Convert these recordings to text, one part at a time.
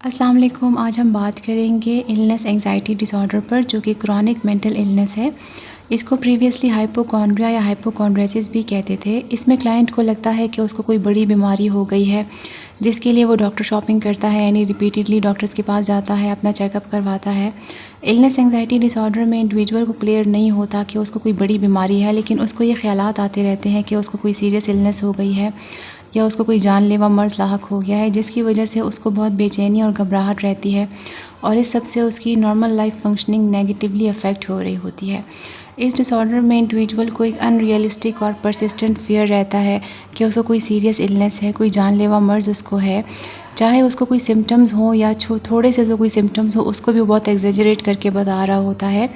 अस्सलाम वालेकुम। आज हम बात करेंगे इलनेस एंजाइटी डिसऑर्डर पर, जो कि क्रॉनिक मेंटल इलनेस है। इसको प्रीवियसली हाइपोकॉन्ड्रिया या हाइपोकॉन्ड्रियासिस भी कहते थे। इसमें क्लाइंट को लगता है कि उसको कोई बड़ी बीमारी हो गई है, जिसके लिए वो डॉक्टर शॉपिंग करता है, यानी रिपीटेडली डॉक्टर्स के पास जाता है, अपना चेकअप करवाता है। इलनेस एंजाइटी डिसऑर्डर में इंडिविजुअल को क्लियर नहीं होता कि उसको कोई बड़ी बीमारी है, लेकिन उसको ये ख्यालात आते रहते हैं कि उसको कोई सीरियस इलनेस हो गई है या उसको कोई जानलेवा मर्ज़ लाहक हो गया है, जिसकी वजह से उसको बहुत बेचैनी और घबराहट रहती है और इस सब से उसकी normal life functioning negatively affect हो रही होती है। इस डिसऑर्डर में इंडिविजुअल को एक अनरियलिस्टिक और परसिस्टेंट फियर रहता है कि उसको कोई सीरियस इलनेस है, कोई जानलेवा मर्ज़ उसको है। चाहे उसको कोई सिम्टम्स हो या थोड़े से जो कोई सिम्टम्स हो, उसको भी बहुत एग्जेजरेट करके बता रहा होता है।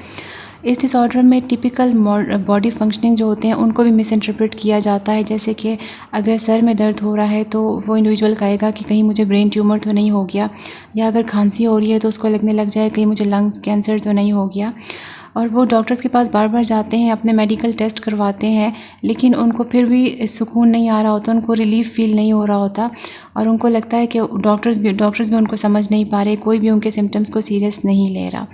इस डिसऑर्डर में टिपिकल बॉडी फंक्शनिंग जो होते हैं उनको भी मिस इंटरप्रेट किया जाता है। जैसे कि अगर सर में दर्द हो रहा है तो वो इंडिविजुअल कहेगा कि कहीं मुझे ब्रेन ट्यूमर तो नहीं हो गया, या अगर खांसी हो रही है तो उसको लगने लग जाए कहीं मुझे लंग्स कैंसर तो नहीं हो गया। और वो डॉक्टर्स के पास बार बार जाते हैं, अपने मेडिकल टेस्ट करवाते हैं, लेकिन उनको फिर भी सुकून नहीं आ रहा होता, उनको रिलीफ फील नहीं हो रहा होता और उनको लगता है कि डॉक्टर्स भी उनको समझ नहीं पा रहे, कोई भी उनके सिम्टम्स को सीरियस नहीं ले रहा।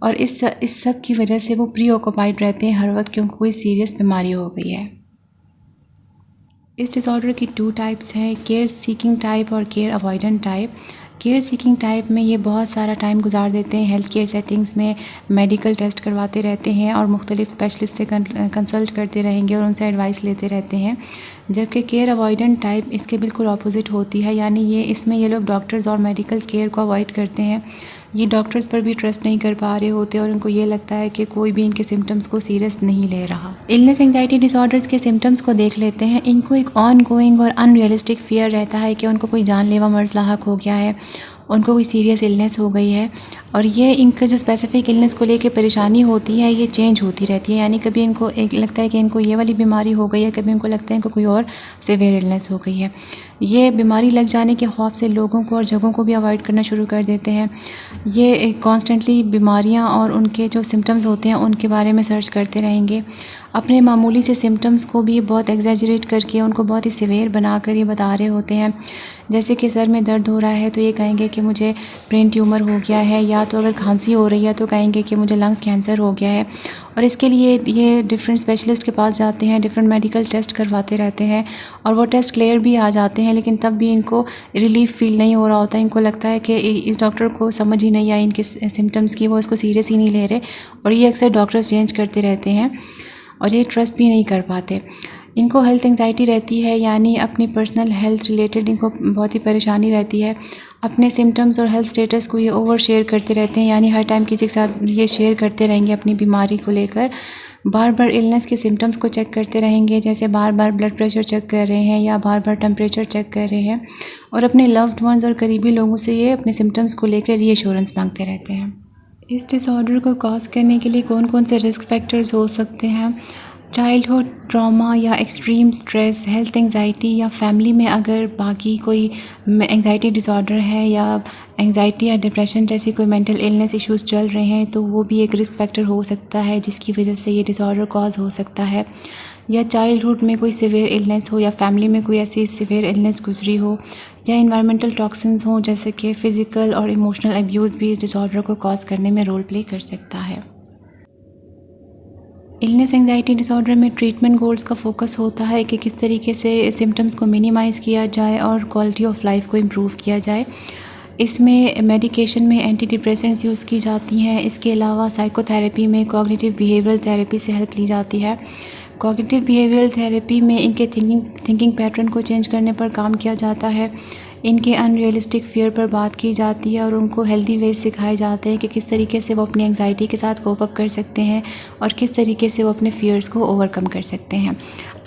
और इस सब की वजह से वो प्री ऑक्यूपाइड रहते हैं हर वक्त कि उनको कोई सीरियस बीमारी हो गई है। इस डिसऑर्डर की 2 टाइप्स हैं, केयर सीकिंग टाइप और care avoidant type. Care seeking type में ये बहुत सारा टाइम गुजार देते हैं हेल्थ केयर सेटिंग्स में, मेडिकल टेस्ट करवाते रहते हैं और मुख्तलिफ स्पेशलिस्ट से कंसल्ट करते रहेंगे और उनसे एडवाइस लेते रहते हैं। जबकि केयर अवॉइडेंट टाइप इसके बिल्कुल अपोजिट होती है, यानी इसमें ये लोग डॉक्टर्स और मेडिकल केयर को अवॉइड करते हैं। ये डॉक्टर्स पर भी ट्रस्ट नहीं कर पा रहे होते और उनको ये लगता है कि कोई भी इनके सिम्टम्स को सीरियस नहीं ले रहा। इलनेस एंजाइटी डिसऑर्डर्स के सिम्टम्स को देख लेते हैं। इनको एक ऑन गोइंग और अनरियलिस्टिक फियर रहता है कि उनको कोई जानलेवा मर्ज़ लाहक हो गया है, उनको कोई सीरियस इलनेस हो गई है। और ये इनका जो स्पेसिफिक इलनेस को लेके परेशानी होती है ये चेंज होती रहती है, यानी कभी इनको एक लगता है कि इनको ये वाली बीमारी हो गई है, कभी इनको लगता है इनको कोई और सीवियर इलनेस हो गई है। ये बीमारी लग जाने के खौफ से लोगों को और जगहों को भी अवॉइड करना शुरू कर देते हैं। ये कॉन्स्टेंटली बीमारियां और उनके जो सिम्टम्स होते हैं उनके बारे में सर्च करते रहेंगे। अपने मामूली से सिम्टम्स को भी बहुत एग्जैजरेट करके उनको बहुत ही सीवियर बना कर ये बता रहे होते हैं। जैसे कि सर में दर्द हो रहा है तो ये कहेंगे कि मुझे ब्रेन ट्यूमर हो गया है, या तो अगर खांसी हो रही है तो कहेंगे कि मुझे लंग्स कैंसर हो गया है। और इसके लिए ये डिफरेंट स्पेशलिस्ट के पास जाते हैं, डिफरेंट मेडिकल टेस्ट करवाते रहते हैं और वो टेस्ट क्लियर भी आ जाते हैं, लेकिन तब भी इनको रिलीफ फील नहीं हो रहा होता। इनको लगता है कि इस डॉक्टर को समझ ही नहीं आई इनके सिम्टम्स की, वो इसको सीरियस ही नहीं ले रहे और ये अक्सर डॉक्टर्स चेंज करते रहते हैं और ये ट्रस्ट भी नहीं कर पाते। इनको हेल्थ एंजाइटी रहती है, यानी अपनी पर्सनल हेल्थ रिलेटेड इनको बहुत ही परेशानी रहती है। अपने सिम्टम्स और हेल्थ स्टेटस को ये ओवर शेयर करते रहते हैं, यानी हर टाइम किसी के साथ ये शेयर करते रहेंगे अपनी बीमारी को लेकर। बार बार इलनेस के सिम्टम्स को चेक करते रहेंगे, जैसे बार बार ब्लड प्रेशर चेक कर रहे हैं या बार बार टेम्परेचर चेक कर रहे हैं। और अपने लव्ड वंस और करीबी लोगों से ये अपने सिम्टम्स को लेकर रीअश्योरेंस मांगते रहते हैं। इस डिसऑर्डर को कॉज करने के लिए कौन कौन से रिस्क फैक्टर्स हो सकते हैं? चाइल्डहुड ट्रॉमा या एक्सट्रीम स्ट्रेस, हेल्थ एंजाइटी, या फैमिली में अगर बाकी कोई एंजाइटी डिसऑर्डर है या एंजाइटी या डिप्रेशन जैसी कोई मेंटल इलनेस इश्यूज़ चल रहे हैं तो वो भी एक रिस्क फैक्टर हो सकता है जिसकी वजह से ये डिसऑर्डर कॉज हो सकता है। या चाइल्डहुड में कोई सीवियर इलनेस हो या फैमिली में कोई ऐसी सीवियर इलनेस गुजरी हो, या इन्वायरमेंटल टॉक्सिन्स हों जैसे कि फ़िज़िकल और इमोशनल अब्यूज़ भी इस डिसऑर्डर को कॉज करने में रोल प्ले कर सकता है। इलनेस एंजाइटी डिसऑर्डर में ट्रीटमेंट गोल्स का फोकस होता है कि किस तरीके से सिम्टम्स को मिनिमाइज़ किया जाए और क्वालिटी ऑफ लाइफ को इम्प्रूव किया जाए। इसमें मेडिकेशन में एंटी डिप्रेसेंट्स यूज़ की जाती हैं। इसके अलावा साइकोथेरेपी में कॉग्निटिव बिहेवियरल थेरेपी से हेल्प ली जाती है। कॉग्निटिव बिहेवियरल थेरेपी में इनके थिंकिंग पैटर्न को चेंज करने पर काम किया जाता है। इनके अनरियलिस्टिक फियर पर बात की जाती है और उनको हेल्दी वेज सिखाए जाते हैं कि किस तरीके से वो अपनी एंजाइटी के साथ कोप अप कर सकते हैं और किस तरीके से वो अपने फियर्स को ओवरकम कर सकते हैं।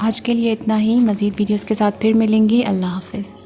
आज के लिए इतना ही, मज़ीद वीडियोस के साथ फिर मिलेंगे। अल्लाह हाफ़िज़।